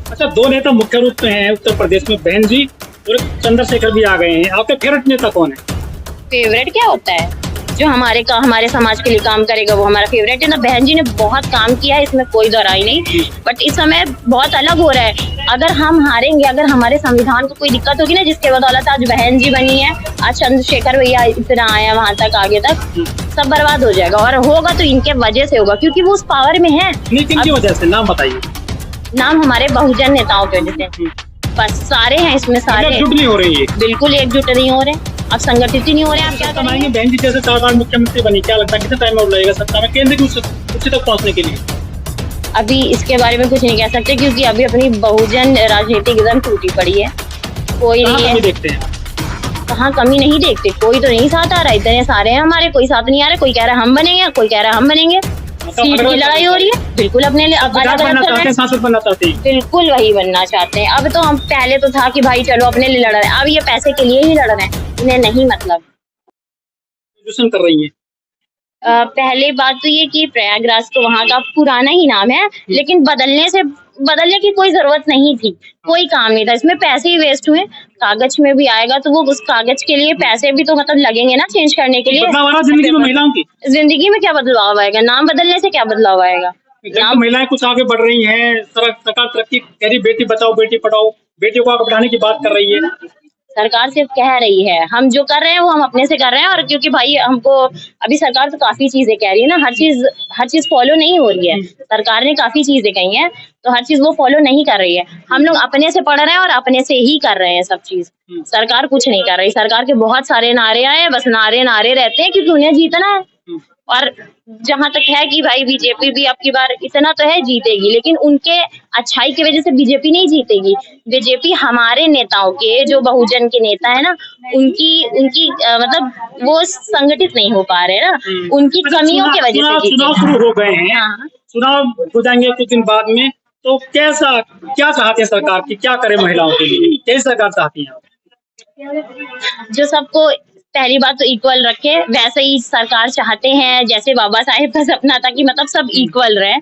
अच्छा, दो नेता मुख्य रूप में हैं उत्तर प्रदेश में, बहन जी और चंद्रशेखर भी आ गए हैं। आपके फेवरेट नेता कौन है? फेवरेट क्या होता है? जो हमारे समाज के लिए काम करेगा वो हमारा फेवरेट है ना। बहन जी ने बहुत काम किया है, इसमें कोई दोहराई नहीं, बट इस समय बहुत अलग हो रहा है। अगर हम हारेंगे, अगर हमारे संविधान को कोई दिक्कत होगी ना, जिसके बदौलत आज बहन जी बनी है, आज चंद्रशेखर भैया इतना आया वहां तक, आगे तक सब बर्बाद हो जाएगा। और होगा तो इनके वजह से होगा, क्योंकि वो उस पावर में है। नहीं, किनकी वजह से? नाम बताइए। नाम हमारे बहुजन नेताओं की वजह से, बस सारे हैं इसमें, सारे एकजुट नहीं हो रही है। बिल्कुल एकजुट नहीं हो रहे, अब संगठित ही नहीं हो रहे हैं। आप क्या करेंगे? बहन जी जैसे 4 बार मुख्यमंत्री बनी, क्या लगता है कितना टाइम और लगेगा सत्ता में, केंद्र की उच्च तक पहुंचने के लिए? अभी इसके बारे में कुछ नहीं कह सकते, क्योंकि अभी अपनी बहुजन राजनीति एकदम टूटी पड़ी है। कोई नहीं है, देखते हैं कहाँ कमी नहीं देखते, कोई तो नहीं साथ आ रहा। इतने सारे हैं हमारे, कोई साथ नहीं आ रहा। कोई कह रहा है हम बनेंगे, कोई कह रहा है हम बनेंगे। सीट की लड़ाई हो रही है, बिल्कुल अपने लिए सांसद बनना चाहते हैं, बिल्कुल वही बनना चाहते हैं। अब तो हम, पहले तो था कि भाई चलो अपने लिए लड़ रहे हैं, अब ये पैसे के लिए ही लड़ रहे हैं, इन्हें नहीं मतलब कर रही है। पहले बात तो ये कि प्रयागराज तो वहाँ का पुराना ही नाम है, लेकिन बदलने की कोई जरूरत नहीं थी, कोई काम नहीं था इसमें, पैसे ही वेस्ट हुए। कागज में भी आएगा तो वो उस कागज के लिए पैसे भी तो मतलब लगेंगे ना, चेंज करने के लिए। जिंदगी में महिलाओं की जिंदगी में क्या बदलाव आएगा? नाम बदलने से क्या बदलाव आएगा? तो महिलाएं कुछ आगे बढ़ रही हैं, सरकार तरक्की कह रही, बेटी बचाओ बेटी पढ़ाओ, बेटियों को आगे बढ़ाने की बात कर रही है। सरकार सिर्फ कह रही है, हम जो कर रहे हैं वो हम अपने से कर रहे हैं। और क्योंकि भाई हमको अभी सरकार तो काफी चीजें कह रही है ना, हर चीज फॉलो नहीं हो रही है। सरकार ने काफी चीजें कही हैं, तो हर चीज वो फॉलो नहीं कर रही है। हम लोग अपने से पढ़ रहे हैं और अपने से ही कर रहे हैं सब चीज। सरकार कुछ नहीं कर रही। सरकार के बहुत सारे नारे आए, बस नारे रहते हैं, क्योंकि उन्हें जीतना है। और जहां तक है कि भाई बीजेपी भी अब की बार इतना तो है जीतेगी, लेकिन उनके अच्छाई की वजह से बीजेपी नहीं जीतेगी। बीजेपी हमारे नेताओं के, जो बहुजन के नेता है ना, उनकी मतलब वो संगठित नहीं हो पा रहे ना, उनकी कमियों की वजह से चुनाव शुरू हो गए हैं। हाँ। चुनाव हो जाएंगे कुछ दिन बाद में, तो क्या चाहते हैं सरकार की, क्या करे महिलाओं के लिए, कैसी सरकार चाहती है? जो सबको, पहली बात तो इक्वल रखे, वैसे ही सरकार चाहते हैं जैसे बाबा साहेब का सपना था कि मतलब सब इक्वल रहे,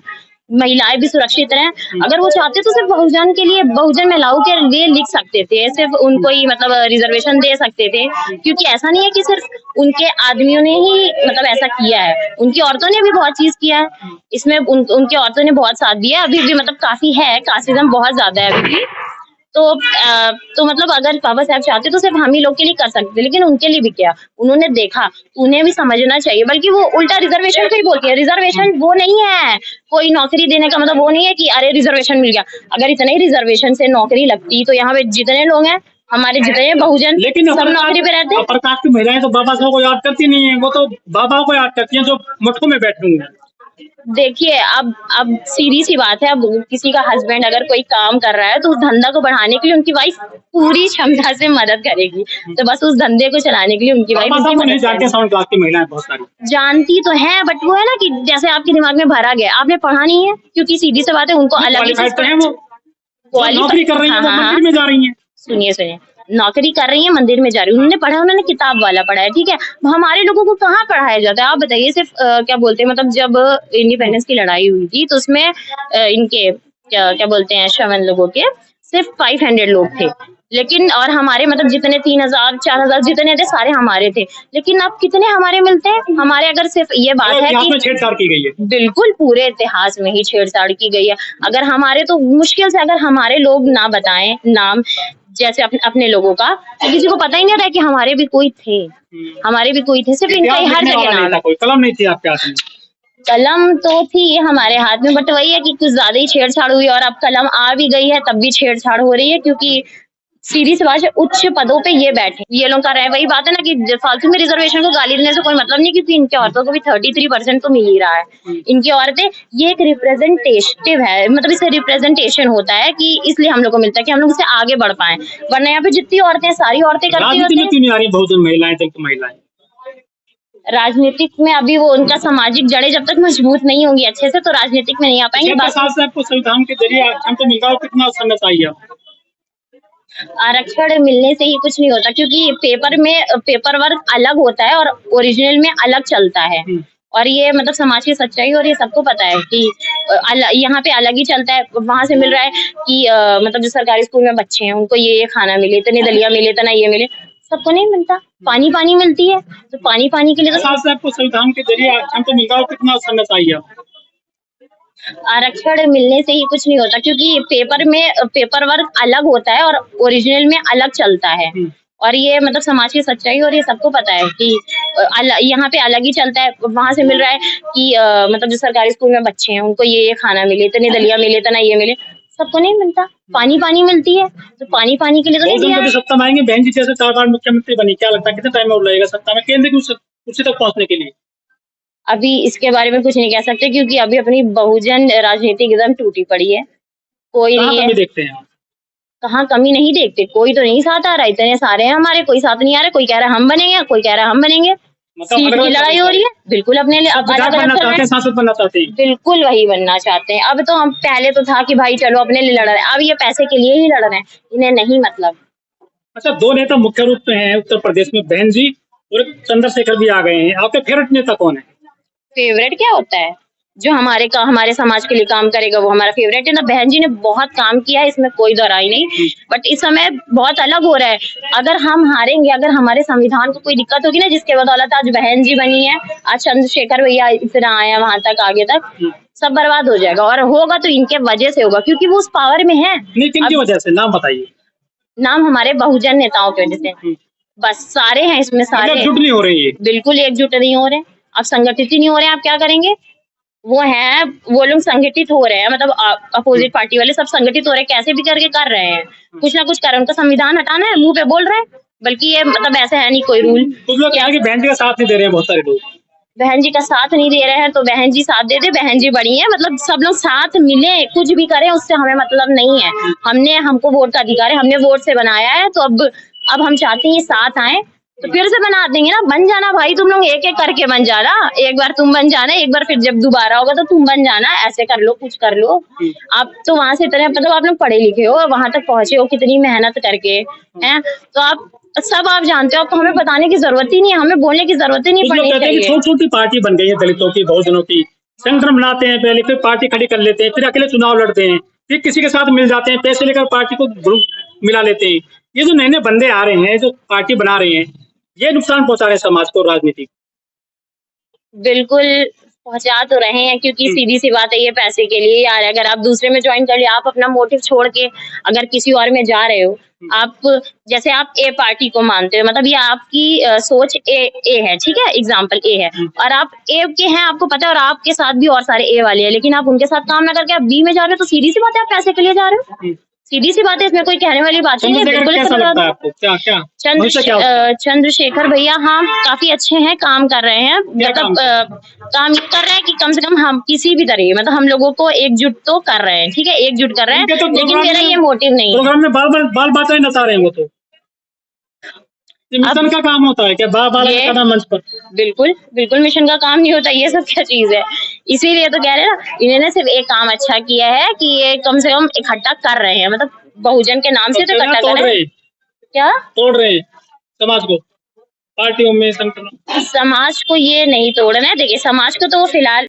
महिलाएं भी सुरक्षित रहें। अगर वो चाहते तो सिर्फ बहुजन के लिए, बहुजन महिलाओं के लिए लिख सकते थे, सिर्फ उनको ही मतलब रिजर्वेशन दे सकते थे। क्योंकि ऐसा नहीं है कि सिर्फ उनके आदमियों ने ही मतलब ऐसा किया है, उनकी औरतों ने भी बहुत चीज किया है इसमें। उनकी औरतों ने बहुत साथ दिया, अभी भी मतलब काफी है, कास्टिज्म बहुत ज्यादा है अभी भी। तो मतलब अगर बाबा साहब चाहते तो सिर्फ हम ही लोग के लिए कर सकते, लेकिन उनके लिए भी क्या, उन्होंने देखा, उन्हें भी समझना चाहिए। बल्कि वो उल्टा रिजर्वेशन को ही बोलती है। रिजर्वेशन वो नहीं है, कोई नौकरी देने का मतलब वो नहीं है कि अरे रिजर्वेशन मिल गया। अगर इतने ही रिजर्वेशन से नौकरी लगती तो यहाँ पे जितने लोग हैं हमारे, जितने बहुजन, लेकिन सब नौकरी पे रहते हैं। प्रकाश की महिलाएं तो बाबा साहब को याद करती नहीं है, वो तो बाबा को याद करती है जो मटकों में बैठे हुए हैं। देखिए, अब सीधी सी बात है, अब किसी का हस्बैंड अगर कोई काम कर रहा है तो उस धंधा को बढ़ाने के लिए उनकी वाइफ पूरी क्षमता से मदद करेगी। तो बस उस धंधे को चलाने के लिए उनकी वाइफ नहीं जानते, साउंड क्लास की महिलाएं बहुत सारी जानती तो है, बट वो है ना कि जैसे आपके दिमाग में भरा गया, आपने पढ़ा नहीं है, क्योंकि सीधी सी बात है, उनको अलग ही नौकरी कर रही है, मंदिर में जा रही है। सुनिए, नौकरी कर रही है, मंदिर में जा रही है, उन्होंने पढ़ा, उन्होंने किताब वाला पढ़ा है, ठीक है। हमारे लोगों को कहाँ पढ़ाया जाता है, आप बताइए। सिर्फ क्या बोलते हैं, मतलब जब इंडिपेंडेंस की लड़ाई हुई थी तो उसमें इनके क्या बोलते हैं, श्रवण लोगों के सिर्फ 500 लोग थे, लेकिन और हमारे मतलब जितने 3000 4000 जितने थे सारे हमारे थे। लेकिन अब कितने हमारे मिलते हैं? हमारे अगर सिर्फ ये बात है कि छेड़छाड़ की गई है, बिल्कुल पूरे इतिहास में ही छेड़छाड़ की गई है। अगर हमारे, तो मुश्किल से अगर हमारे लोग ना बताएं नाम, जैसे अपने लोगों का, तो किसी को पता ही नहीं रहा कि हमारे भी कोई थे, सिर्फ इनका ही हर जगह नाम है। कोई कलम नहीं थी आपके हाथ में? कलम तो थी हमारे हाथ में, बट वही है कि कुछ ज्यादा ही छेड़छाड़ हुई, और अब कलम आ भी गई है तब भी छेड़छाड़ हो रही है, क्योंकि सीधी सी बात है, उच्च पदों पे ये बैठे, ये लोग कर रहे हैं। वही बात है ना कि फालतू में रिजर्वेशन को गाली देने से कोई मतलब नहीं, क्योंकि इनकी औरतों को भी 33% तो मिल ही रहा है। इनकी औरतें, ये एक रिप्रेजेंटेटिव है, मतलब इससे रिप्रेजेंटेशन होता है कि इसलिए हम लोग को मिलता है कि हम लोग इससे आगे बढ़ पाए। वरना यहाँ पे जितनी औरतें, सारी औरतें करती होती, बहुजन महिलाएं, दलित महिलाएं राजनीतिक में अभी वो उनका सामाजिक जड़ें जब तक मजबूत नहीं होंगी अच्छे से, तो राजनीतिक में नहीं आ पाएंगे। आपको संविधान के जरिए आरक्षण तो मिल रहा है, कितना समय चाहिए? आरक्षण मिलने से ही कुछ नहीं होता, क्योंकि पेपर वर्क अलग होता है और ओरिजिनल में अलग चलता है। और ये मतलब समाज की सच्चाई, और ये सबको पता है कि यहाँ पे अलग ही चलता है। वहां से मिल रहा है कि मतलब जो सरकारी स्कूल में बच्चे हैं उनको ये खाना मिले, इतनी दलिया मिले, इतना ये मिले, सबको नहीं मिलता। पानी पानी मिलती है, तो पानी पानी के लिए तो साथ से आपको संविधान के जरिए आरक्षण तो मिल रहा हो, कितना समय चाहिए आपको? आरक्षण मिलने से ही कुछ नहीं होता, क्योंकि पेपर वर्क अलग होता है और ओरिजिनल में अलग चलता है। और ये मतलब समाज की सच्चाई, और ये सबको पता है कि यहाँ पे अलग ही चलता है। वहां से मिल रहा है कि मतलब जो सरकारी स्कूल में बच्चे हैं उनको ये खाना मिले, इतनी दलिया मिले, इतना ये मिले, सबको नहीं मिलता। पानी पानी मिलती है, तो पानी पानी के लिए तो नहीं बहुजन दिया कभी है। सत्ता में आएंगे? बहन जी जैसे 4 बार मुख्यमंत्री बनी, क्या लगता है कितने टाइम में और लगेगा सत्ता में, केंद्र की कुर्सी तक पहुंचने के लिए? अभी इसके बारे में कुछ नहीं कह सकते, क्योंकि अभी अपनी बहुजन राजनीति एकदम टूटी पड़ी है, कोई कहाँ नहीं है। कमी देखते हैं आप? कहाँ कमी नहीं देखते, कोई तो नहीं साथ आ रहा, इतने सारे हैं हमारे, कोई साथ नहीं आ रहा। कोई कह रहा है हम बनेंगे, कोई कह रहा है हम बनेंगे। मतलब सीट की अलग-अलग लड़ाई हो रही है, बिल्कुल अपने लिए सब अलग विधायक अलग बनना कर चाहते रहे हैं, हैं, सांसद बनना चाहते हैं। बिल्कुल वही बनना चाहते हैं। अब तो हम पहले तो था कि भाई चलो अपने लिए लड़ रहे हैं, अब ये पैसे के लिए ही लड़ रहे हैं, इन्हें नहीं मतलब। अच्छा, 2 नेता मुख्य रूप में हैं उत्तर प्रदेश में, बहन जी और चंद्रशेखर भी आ गए हैं। आपके फेवरेट नेता कौन है? फेवरेट क्या होता है? जो हमारे समाज के लिए काम करेगा वो हमारा फेवरेट है ना। बहन जी ने बहुत काम किया है, इसमें कोई दोहराई नहीं, बट इस समय बहुत अलग हो रहा है। अगर हम हारेंगे, अगर हमारे संविधान को कोई दिक्कत होगी ना, जिसके बदौलत आज बहन जी बनी है, आज चंद्रशेखर भैया इतना आए हैं वहां तक, आगे तक सब बर्बाद हो जाएगा। और होगा तो इनके वजह से होगा, क्योंकि वो उस पावर में है। नहीं, किनकी वजह से, नाम बताइए। नाम हमारे बहुजन नेताओं की वजह से, बस सारे हैं इसमें, सारे एकजुट नहीं हो रही है। बिल्कुल एकजुट नहीं हो रहे, अब संगठित ही नहीं हो रहे हैं, आप क्या करेंगे? वो लोग संगठित हो रहे हैं, मतलब अपोजिट पार्टी वाले सब संगठित हो रहे हैं, कैसे भी करके कर रहे हैं, कुछ ना कुछ कर रहे हैं। उनका संविधान हटाना है, मुंह पे बोल रहे हैं, बल्कि ये मतलब ऐसा है नहीं कोई रूल। कुछ लोग कह रहे हैं कि बहन जी का साथ नहीं दे रहे हैं बहुत सारे लोग। बहन जी का साथ नहीं दे रहे हैं तो बहन जी साथ दे दे, बहन जी बड़ी है, मतलब सब लोग साथ मिले, कुछ भी करें उससे हमें मतलब नहीं है। हमको वोट का अधिकार है, हमने वोट से बनाया है, तो अब हम चाहते हैं साथ आए, तो फिर से बना देंगे ना। बन जाना भाई, तुम लोग एक एक करके बन जाना, एक बार तुम बन जाना, एक बार फिर जब दोबारा होगा तो तुम बन जाना, ऐसे कर लो, कुछ कर लो। आप तो वहां से इतने मतलब आप लोग पढ़े लिखे हो, वहां तक पहुंचे हो कितनी मेहनत करके, हैं, तो आप जानते हो, आपको हमें बताने की जरूरत ही नहीं है, हमें बोलने की जरूरत ही नहीं कुछ लोग पड़नी कहते हैं कि चाहिए। छोटी छोटी पार्टी बन गई है, दलितों की, बहुजनों की, संगठन बनाते हैं पहले, फिर पार्टी खड़ी कर लेते हैं, फिर अकेले चुनाव लड़ते हैं, फिर किसी के साथ मिल जाते हैं, पैसे लेकर पार्टी को ग्रुप मिला लेते हैं। ये जो नए नए बंदे आ रहे हैं, जो पार्टी बना रहे हैं, ये नुकसान पहुंचा रहे हैं समाज को, राजनीति को। बिल्कुल पहुंचा तो रहे हैं, क्योंकि सीधी सी बात है, ये पैसे के लिए यार। अगर आप दूसरे में ज्वाइन कर लिया, आप अपना मोटिव छोड़ के अगर किसी और में जा रहे हो, आप जैसे आप ए पार्टी को मानते हो, मतलब ये आपकी सोच ए है, ठीक है, एग्जाम्पल ए है, और आप ए के हैं, आपको पता है, और आपके साथ भी और सारे ए वाले हैं, लेकिन आप उनके साथ काम ना करके आप बी में जा रहे हो, तो सीधी सी बात है आप पैसे के लिए जा रहे हो। सीधी सी बात है, इसमें कोई कहने वाली बात नहीं है, चंद्रशेखर बिल्कुल कैसा लगता है आपको? क्या क्या भविष्य क्या उसका? चंद्रशेखर भैया हाँ काफी अच्छे हैं, काम कर रहे हैं, मतलब काम ये कर रहे हैं कि कम से कम हम किसी भी तरह मतलब हम लोगों को एकजुट तो कर रहे हैं, ठीक है, एकजुट कर रहे हैं, उनके तो लेकिन मेरा ये मोटिव नहीं है। प्रोग्राम में बाल बातें नचा रहे हैं वो तो। ये मिशन का काम होता है क्या, बाल नचाना मंच पर? बिल्कुल बिल्कुल मिशन का काम नहीं होता, ये सब क्या चीज है। इसीलिए तो कह रहे हैं ना, इन्होंने सिर्फ एक काम अच्छा किया है कि ये कम से कम इकट्ठा कर रहे हैं, मतलब बहुजन के नाम से तो इकट्ठा कर रहे हैं। क्या तोड़ रहे हैं समाज को, पार्टियों में, संगठनों? समाज को ये नहीं तोड़ना है, देखिए समाज को तो वो फिलहाल